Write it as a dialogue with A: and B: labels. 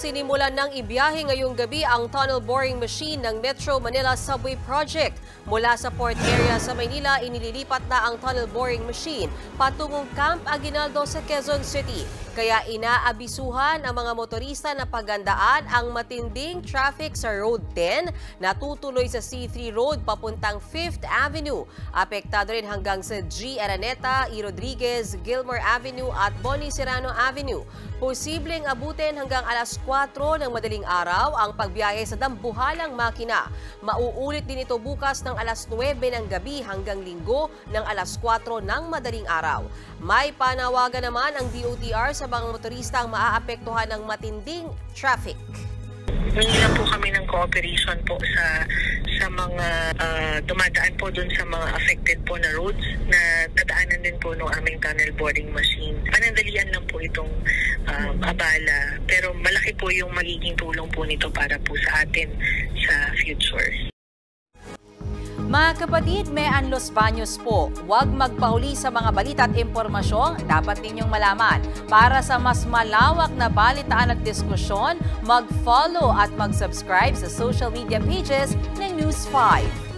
A: Sinimulan ng ibiyahe ngayong gabi ang tunnel boring machine ng Metro Manila Subway Project. Mula sa port area sa Maynila, inililipat na ang tunnel boring machine patungong Camp Aguinaldo sa Quezon City. Kaya inaabisuhan ang mga motorista na pagandaan ang matinding traffic sa Road 10 na tutuloy sa C3 Road papuntang 5th Avenue. Apektado rin hanggang sa G. Araneta, E. Rodriguez, Gilmore Avenue at Boni Serrano Avenue. Posibleng abutin hanggang alas 4 ng madaling araw ang pagbiyahe sa dambuhalang makina. Mauulit din ito bukas ng alas 9 ng gabi hanggang linggo ng alas 4 ng madaling araw. May panawagan naman ang DOTR sa mga motorista ang maaapektuhan ng matinding traffic.
B: Hingi lang po kami ng cooperation po sa mga dumadaan po dun sa mga affected po na roads na dadaanan din po ng aming tunnel boring machine. Panandalian lang po itong abala, pero malaki po yung magiging tulong po nito para po sa atin sa future.
C: Mga kapatid, Mean Los Baños po. Huwag magpahuli sa mga balita at impormasyong dapat ninyong malaman. Para sa mas malawak na balitaan at diskusyon, mag-follow at mag-subscribe sa social media pages ng News 5.